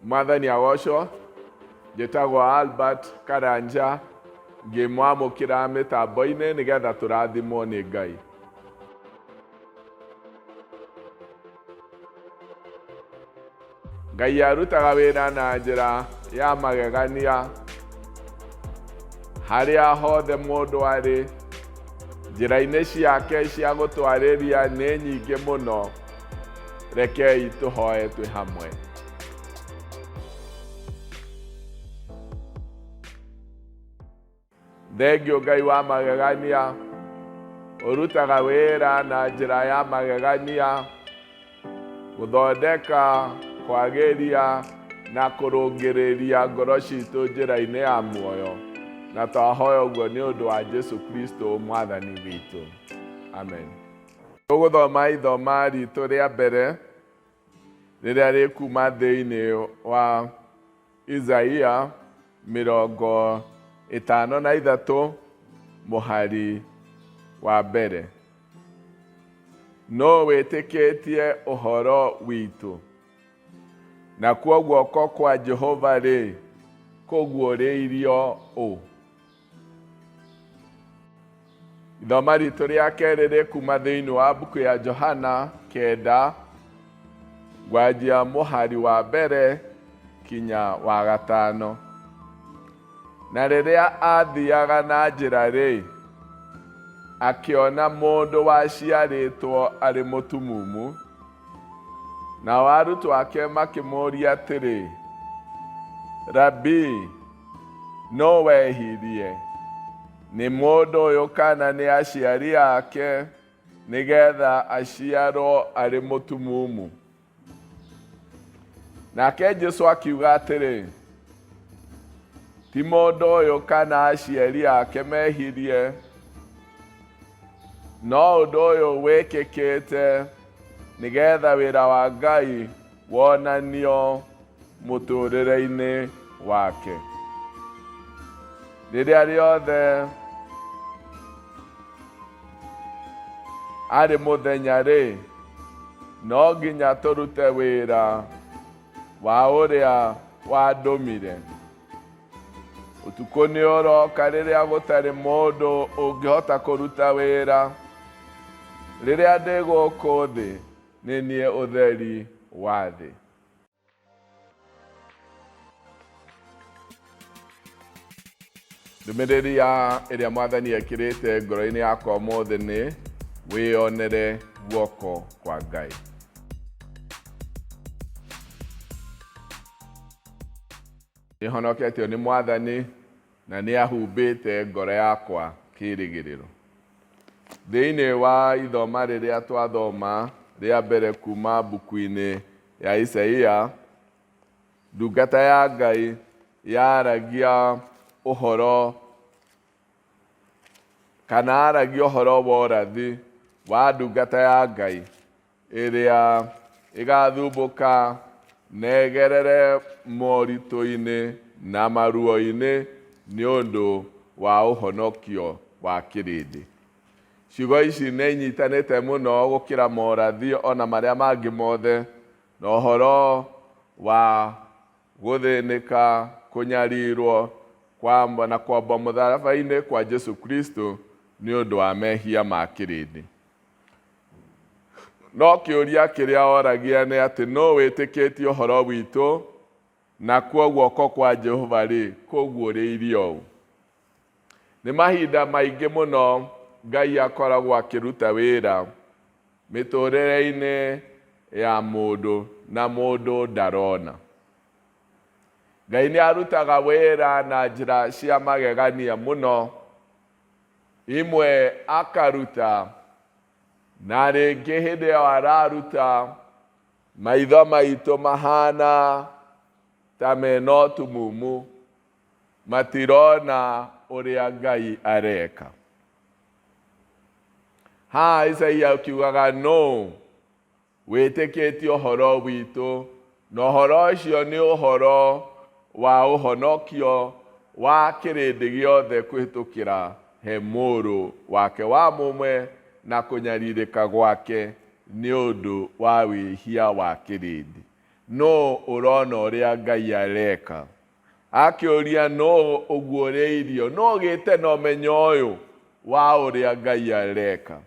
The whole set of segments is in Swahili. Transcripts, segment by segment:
Mwathani agocwo. Njĩtagwo Albert Karanja, ngĩmwamũkĩra mĩtambo-inĩ nĩgetha tũrathimwo nĩ Ngai. Ngai arutaga wĩra na njĩra ya magegania harĩa hothe mũndũ arĩ. Njĩra-inĩ ciake cia gũtwarĩria nĩ nyingĩ mũno. Rekei tũhoe twĩ hamwe. Thengio Ngai wa magegania, ũrutaga wĩra na njĩra ya magegania gũthondeka, kwagĩria na kũrũngĩrĩria ngoro citũ njĩra-inĩ ya muoyo. Na twahoya ũguo nĩ ũndũ wa Jesu Kristo Mwathani witũ. Amen. Tũgũthoma ithoma ritũ rĩa mbere rĩrĩa rĩkuma thĩinĩ wa Isaia 53 mũhari wa mbere. No wĩtĩkĩtie ũhoro witũ, na guoko kwa Jehova rĩ kũguũrĩirio ũ. Ithoma ritũ rĩa kerĩ rĩkuma thĩinĩ wa mbuku ya Johana 9 gwanjia mũhari wa mbere kinya wa 5. Na rĩrĩa athiaga na njĩra rĩ, akĩona mũndũ waciarĩtwo arĩ mũtumumu, nao arutwo ake makĩmũũria atĩrĩ, Rabi, no wehirie nĩ mũndũ ũyũ kana nĩ aciari ake nĩgetha aciarwo arĩ mũtumumu? Nake Jesũ akiuga atĩrĩ, ti mũndũ ũyũ kana aciari ake mehirie, no ũndũ ũyũ wĩkĩkĩte nĩgetha wĩra wa Ngai wonanio mũtũũrĩre-inĩ wake. Rĩrĩa rĩothe arĩ mũthenya rĩ, no nginya tũrute wĩra wa ũrĩa wandũmire. Ũtukũ nĩ ũroka rĩrĩa gũtarĩ mũndũ ũngĩhota kũruta wĩra. Rĩrĩa ndĩ gũkũ thĩ, nĩ niĩ ũtheri wa thĩ. Ndũmĩrĩri ĩrĩa Mwathani ekĩrĩte ngoro-inĩ yakwa ũmũthĩ nĩ wĩonere guoko kwa Ngai. Nĩhonoketio nĩ Mwathani na nĩ ahumbĩte ngoro yakwa kĩĩrĩgĩrĩro. Thĩinĩ wa ithoma rĩrĩa twathoma rĩa mbere kuma mbuku-inĩ ya Isaia, ndungata ya Ngai yaragia ũhoro kana aragia ũhoro wa ũrathi wa ndungata ya Ngai ĩrĩa ĩgathumbũka negerere moritũ-inĩ na maruo-inĩ nĩ ũndũ wa ũhonokio wa kĩrĩndĩ. Ciugo ici nĩ inyitanĩte mũno gũkĩra morathi ona marĩa mangĩ mothe, na ũhoro wa gũthĩnĩka, kũnyarirwo na kwamba mũtharaba-inĩ kwa Jesu Kristo nĩ ũndũ wa mehia ma kĩrĩndĩ. No kĩũria kĩrĩa oragia nĩ atĩ no wĩtĩkĩtie ũhoro witũ, na guoko kwa Jehova rĩ kũguũrĩirio ũ. Nĩ mahinda maingĩ mũno Ngai akoragwo akĩruta wĩra mĩtũũrĩre-inĩ ya mũndũ na mũndũ ndarona. Ngai nĩ arutaga wĩra na njĩra cia magegania mũno. Imwe akaruta, na rĩngĩ hĩndĩ ĩyo araruta, maitho maitũ mahana ta mena ũtumumu, matirona ũrĩa Ngai areka. Haha Isaia akiugaga no wĩtĩkĩtie ũhoro witũ, na ũhoro ũcio nĩ ũhoro wa ũhonokio wa kĩrĩndĩ gĩothe kũhĩtũkĩra he mũrũ wake wa mũmwe na kũnyarirĩka gwake nĩ ũndũ wa wĩhia wa kĩrĩndĩ. no urona ũrĩa Ngai areka. Akĩũria no ũguũrĩirio, no gĩte na ũmenyo ũyũ wa ũrĩa Ngai areka.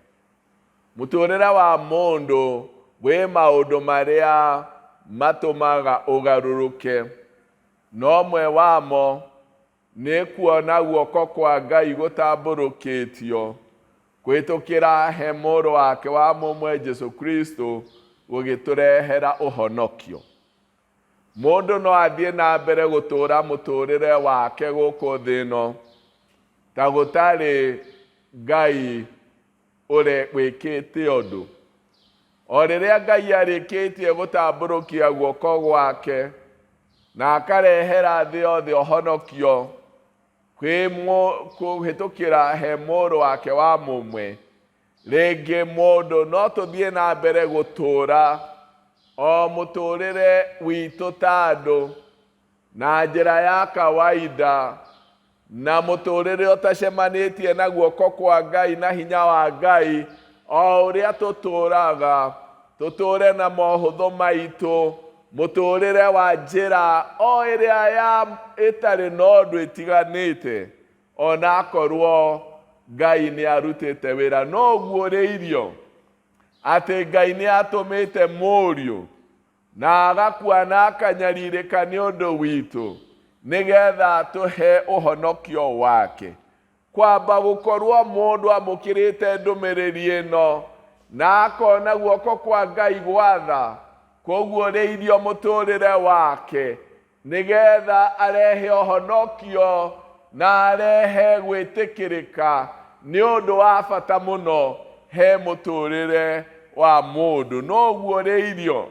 Mũtũrĩre wa mũndũ wĩ maũndũ marĩa matũmaga ũgarũrũke. No ũmwe wamo nĩ kuona guoko kwa Ngai gũtambũrũkĩtio kũhĩtũkĩra he mũrũ wake wa mũmwe Jesũ Kristo gũgĩtũrehera ũhonokio. Mũndũ no athiĩ na mbere gũtũũra mũtũrĩre wake gũkũ thĩ ĩno ta gũtarĩ Ngai wĩkĩte ũndũ. O rĩrĩa Ngai arĩkĩtie gũtambũrũkia guoko gwake na akarehera thĩ yothe ũhonokio kũhĩtũkĩra he mũrũ wake wa mũmwe, rĩngĩ mũndũ no tũthiĩ na mbere gũtũũra o mũtũrĩre witũ ta andũ na njĩra ya kawaida, na mũtũrĩre ũtacemanĩtie na guoko kwa Ngai na hinya wa Ngai. O ũrĩa tũtũũraga tũtũũre na mohũthũ maitũ, mũtũrĩre wa njĩra o ĩrĩa ĩtarĩ na ũndũ ĩtiganĩte, ona akorwo Ngai nĩ arutĩte wĩra. No guũrĩirio atĩ Ngai nĩ atũmĩte mũriũ na agakua na akanyarirĩka nĩ ũndũ witũ nĩgetha tũhe ũhonokio wake. Kwamba gũkorwo mũndũ amũkĩrĩte ndũmĩrĩri ĩno na akona guoko kwa Ngai gwatha kũguũrĩirio mũtũrĩre wake nĩgetha arehe ũhonokio na arehe gwĩtĩkĩrĩka nĩ ũndũ wa bata mũno he mũtũrĩre wa mũndũ. No guũrĩirio,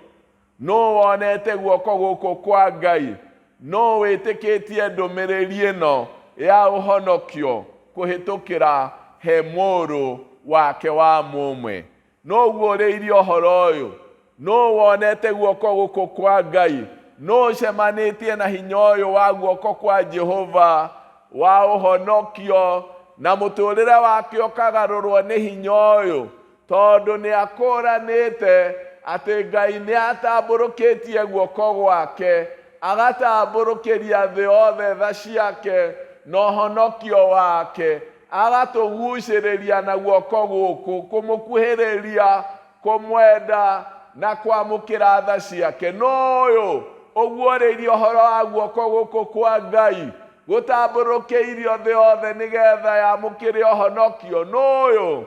no wonete guoko gũkũ kwa Ngai, no wĩtĩkĩtie ndũmĩrĩri ĩno ya ũhonokio kũhĩtũkĩra he mũrũ wake wa mũmwe. No guũrĩirio ũhoro ũyũ, no wonete guoko gũkũ kwa Ngai, no ũcemanĩtie na hinya ũyũ wa guoko kwa Jehova wa ũhonokio, na mũtũrĩre wake ũkagarũrwo nĩ hinya ũyũ, tondũ nĩ akũranĩte atĩ Ngai nĩ atambũrũkĩtie guoko gwake, agatambũrũkĩria thĩ yothe tha ciake na ũhonokio wake, agatũgucĩrĩria na guoko gũkũ, kũmũkuhĩrĩria, kũmwenda na kwamũkĩra tha ciake. No ũyũ ũguũrĩirio ũhoro wa guoko gũkũ kwa Ngai gũtambũrũkĩirio thĩ yothe nĩgetha yamũkĩre ũhonokio. No ũyũ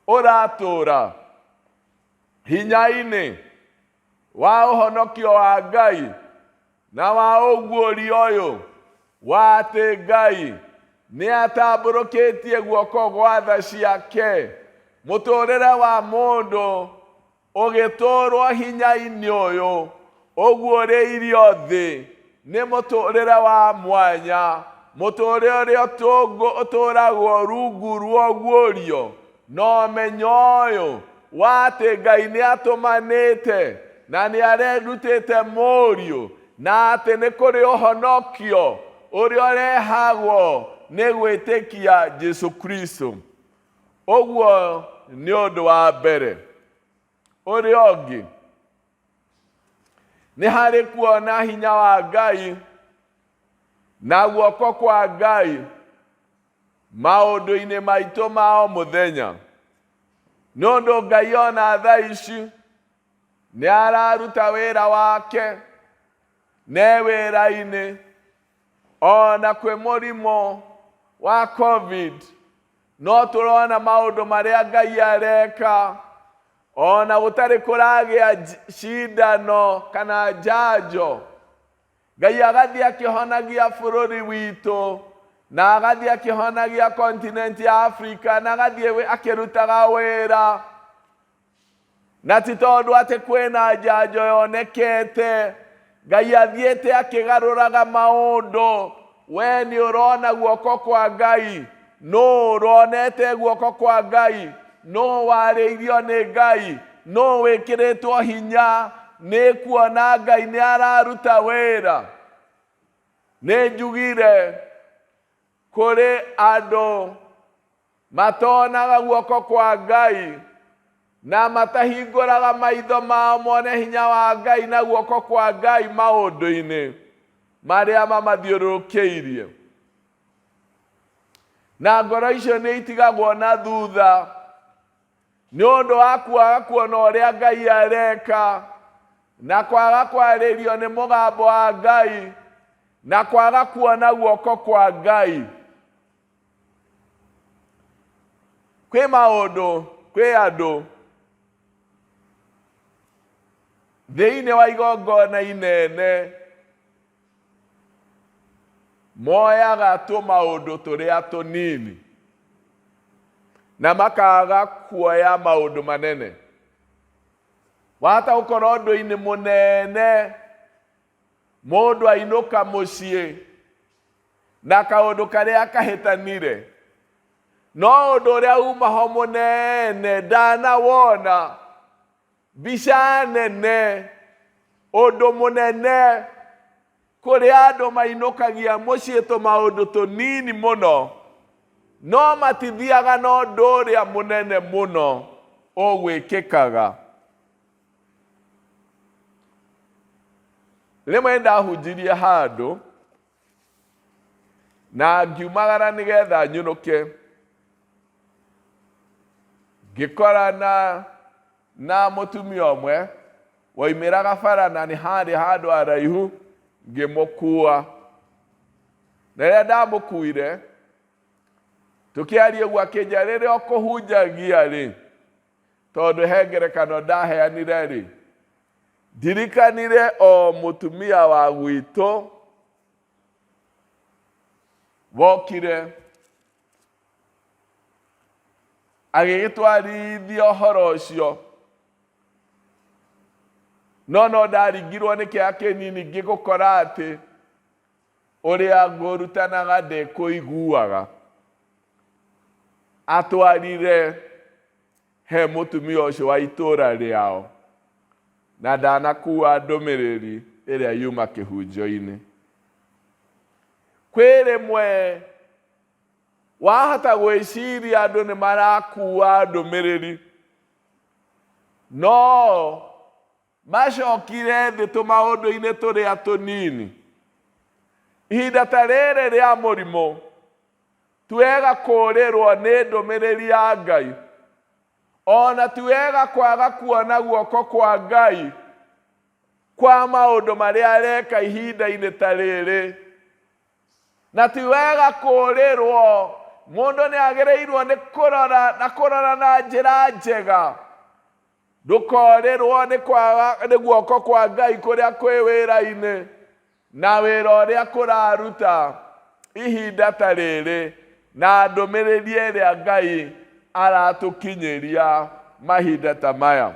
ũratũũra hinya-inĩ wa ũhonokio wa Ngai na wa ũguũria ũyũ wa atĩ Ngai nĩ atambũrũkĩtie guoko gwa tha ciake. Mũtũrĩre wa mũndũ ũgĩtũũrwo hinya-inĩ ũyũ ũguũrĩirio thĩ nĩ mũtũrĩre wa mwanya, mũtũrĩre ũrĩa ũtũũragwo rungu rwa ũguũrio na ũmenyo ũyũ wa atĩ Ngai nĩ atũmanĩte na nĩ arerutĩte mũriũ, na atĩ nĩ kũrĩ ũhonokio ũrĩa ũrehagwo nĩ gwĩtĩkia Jesũ Kristo. Ũguo nĩ ũndũ wa mbere. Ũrĩa ũngĩ nĩ harĩ kuona hinya wa Ngai na guoko kwa Ngai maũndũ-inĩ maitũ ma o mũthenya. Nĩ ũndũ Ngai ona thaa ici nĩ araruta wĩra wake, nĩ wĩra-inĩ ona kwĩ mũrimũ wa COVID, no tũrona maũndũ marĩa Ngai areka, ona gũtarĩ kũragĩa cindano kana njanjo, Ngai agathiĩ akĩhonagia bũrũri witũ, na agathiĩ akĩhonagia continent ya Africa, na agathiĩ akĩrutaga wĩra. Na ti tondũ atĩ kwĩna njanjo yonekete, Ngai athiĩte akĩgarũraga maũndũ. We nĩ ũrona guoko kwa Ngai, no ũronete guoko kwa Ngai, no warĩirio nĩ Ngai, no wĩkĩrĩtwo hinya nĩ kuona Ngai nĩ araruta wĩra. Nĩ njugire kũrĩ andũ matonaga guoko kwa Ngai, na matahingũraga maitho mao mone hinya wa Ngai na guoko kwa Ngai maũndũ-inĩ marĩa mamathiũrũrũkĩirie, na ngoro icio nĩ itigagwo na thutha nĩ ũndũ wa kwaga kuona ũrĩa Ngai areka, na kwaga kwarĩrio nĩ mũgambo wa Ngai, na kwaga kuona guoko kwa Ngai. Kwĩ maũndũ, kwĩ andũ thĩinĩ wa igongona inene moyaga tũmaũndũ tũrĩa tũnini na makaga kuoya maũndũ manene. Wahota gũkorwo ũndũ-inĩ mũnene mũndũ ainũka mũciĩ na kaũndũ karĩa kahĩtanire, no ũndũ ũrĩa uma ho mũnene ndanawona, mbica nene, ũndũ mũnene, kũrĩa andũ mainũkagia mũciĩ tũmaũndũ tũnini mũno, no matithiaga na ũndũ ũrĩa mũnene mũno ũgwĩkĩkaga. Rĩmwe ndahunjirie handũ na ngiumagara nĩgetha nyũnũke, ngĩkorana na mũtumia ũmwe woimĩraga bara na nĩ harĩ handũ haraihu, ngĩmũkua. Na rĩrĩa ndamũkuire tũkĩaria ũguo akĩnjĩra rĩrĩa ũkũhunjagia rĩ, tondũ he ngerekano ndaheanire rĩ, ndirikanire o mũtumia wa gwitũ wokire agĩgĩtwarithia ũhoro ũcio, no ndaringirwo nĩ kĩeha kĩnini ngĩgũkora atĩ ũrĩa ngũrutanaga ndekũiguaga. Atwarire he mũtumia ũcio wa itũũra rĩao na ndanakuua ndũmĩrĩri ĩrĩa yuma kĩhunjio-inĩ. Kwĩ rĩmwe wahota gwĩciria andũ nĩ marakuua ndũmĩrĩri, no macokire thĩ tũmaũndũ-inĩ tũrĩa tũnini. Ihinda ta rĩrĩ rĩa mũrimũ, tuwega kũũrĩrwo nĩ ndũmĩrĩri ya Ngai, ona tuwega kwaga kuona guoko kwa Ngai kwa maũndũ marĩa areka ihinda-inĩ ta rĩrĩ, na tiwega kũũrĩrwo. Mũndũ nĩ agĩrĩirwo nĩ kũrora na njĩra njega, ndũkorĩrwo nĩ guoko kwa Ngai kũrĩa kwĩ wĩra-inĩ na wĩra ũrĩa kũraruta ihinda ta rĩrĩ, na ndũmĩrĩri ĩrĩa Ngai aratũkinyĩria mahinda ta maya.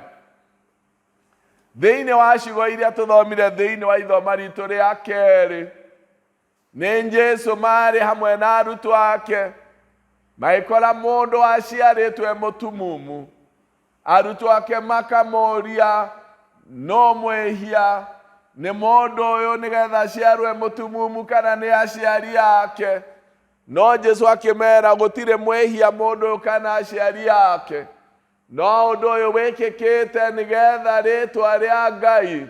Thĩinĩ wa ciugo iria tũthomire thĩinĩ wa ithoma ritũ rĩa kerĩ, nĩ Jesũ marĩ hamwe na arutwo ake magĩkora mũndũ aciarĩtwo mũtumumu. Arutwo ake makamũria no mwĩhia nĩ mũndũ ũyũ nĩgetha aciarwe mũtumumu kana nĩ aciari ake. No Jesũ akĩmera gũtirĩ mwĩhia mũndũ ũyũ kana aciari ake, no ũndũ ũyũ wĩkĩkĩte nĩgetha rĩĩtwa rĩa Ngai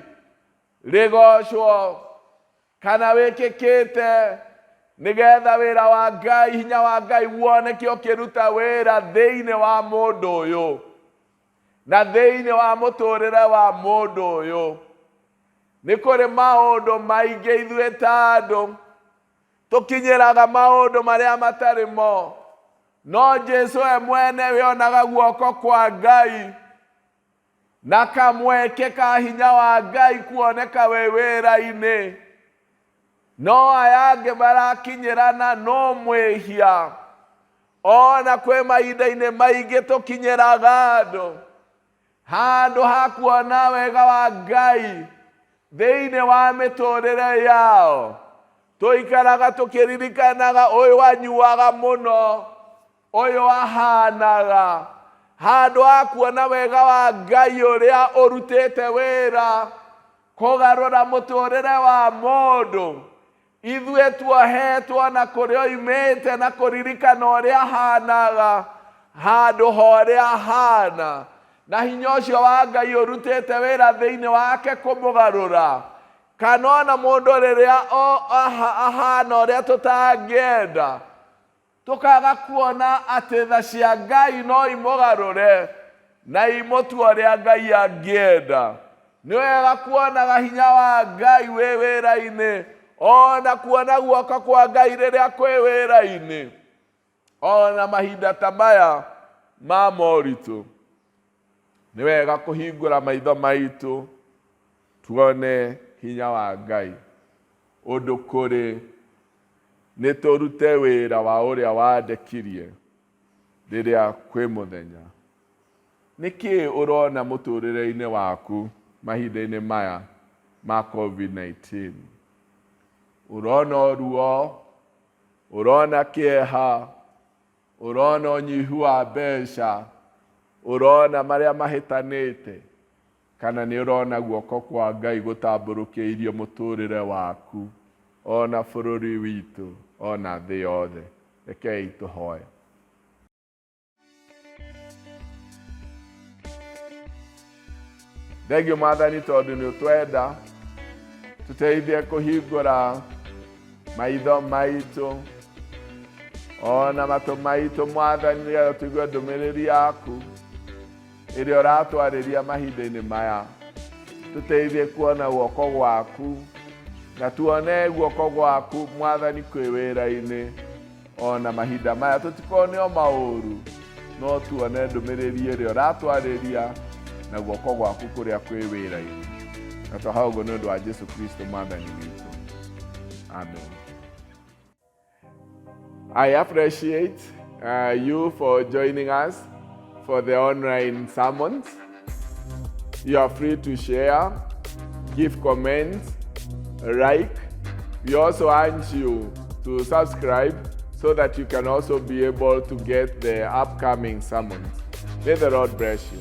rĩgocwo, kana wĩkĩkĩte nĩgetha wĩra wa Ngai, hinya wa Ngai woneke ũkĩruta wĩra thĩinĩ wa mũndũ ũyũ na thĩinĩ wa mũtũũrĩre wa mũndũ ũyũ. Nĩ kũrĩ maũndũ maingĩ ithuĩ ta andũ tũkinyĩraga maũndũ marĩa matarĩ mo, no Jesũ we mwene wĩonaga guoko kwa Ngai na kamweke ka hinya wa Ngai kuoneka wĩ wĩra-inĩ. No aya angĩ marakinyĩrana no mwĩhia, ona kwĩ mahinda-inĩ maingĩ tũkinyĩraga andũ handũ ha kuona wega wa Ngai thĩinĩ wa mĩtũũrĩre yao, tũikaraga tũkĩririkanaga ũyũ wanyuaga mũno, ũyũ ahanaga, handũ ha kuona wega wa Ngai ũrĩa ũrutĩte wĩra kũgarũra mũtũũrĩre wa mũndũ. Ithuĩ tuohetwo na kũrĩa oimĩte na kũririkana ũrĩa ahanaga handũ ha ũrĩa ahana, na hinya ũcio wa Ngai ũrutĩte wĩra thĩinĩ wake kũmũgarũra, kana ona mũndũ rĩrĩa ahana ũrĩa tũtangĩenda, tũkaga kuona atĩ tha cia Ngai no imũgarũre na imũtue ũrĩa Ngai angĩenda. Nĩ wega kuonaga hinya wa Ngai wĩ wĩra-inĩ, ona kuona guoko kwa Ngai rĩrĩa kwĩ wĩra-inĩ, ona mahinda ta maya ma moritũ. Nĩ wega kũhingũra maitho maitũ tuone hinya wa Ngai, ũndũ kũrĩ nĩ tũrute wĩra wa ũrĩa wandĩkirie rĩrĩa kwĩ mũthenya. Nĩkĩ ũrona mũtũrĩre-inĩ waku mahinda-inĩ maya ma COVID-19? Ũrona ruo, ũrona kĩeha, ũrona ũnyihu wa mbeca, ũrona marĩa mahĩtanĩte, kana nĩ ũrona guoko kwa Ngai gũtambũrũkĩirio mũtũrĩre waku, ona bũrũri witũ, ona thĩ yothe? Rekei tũhoe. Thengio Mwathani tondũ nĩ ũtwenda, tũteithie kũhingũra maitho maitũ, ona matũ maitũ Mwathani, nĩgetha tũigue ndũmĩrĩri yaku ĩrĩa ũratwarĩria mahinda-inĩ maya. Tũteithie kuona guoko gwaku, na tuone guoko gwaku Mwathani kwĩ wĩra-inĩ ona mahinda maya. Tũtikone o maũru, no tuone ndũmĩrĩri ĩrĩa ũratwarĩria na guoko gwaku kũrĩa kwĩ wĩra-inĩ. Na tũhoya ũguo nĩ ũndũ wa Jesũ Kristo Mwathani witũ. Amen. I appreciate you for joining us for the online sermons. You are free to share, give comments, like. We also urge you to subscribe so that you can also be able to get the upcoming sermons. May the Lord bless you.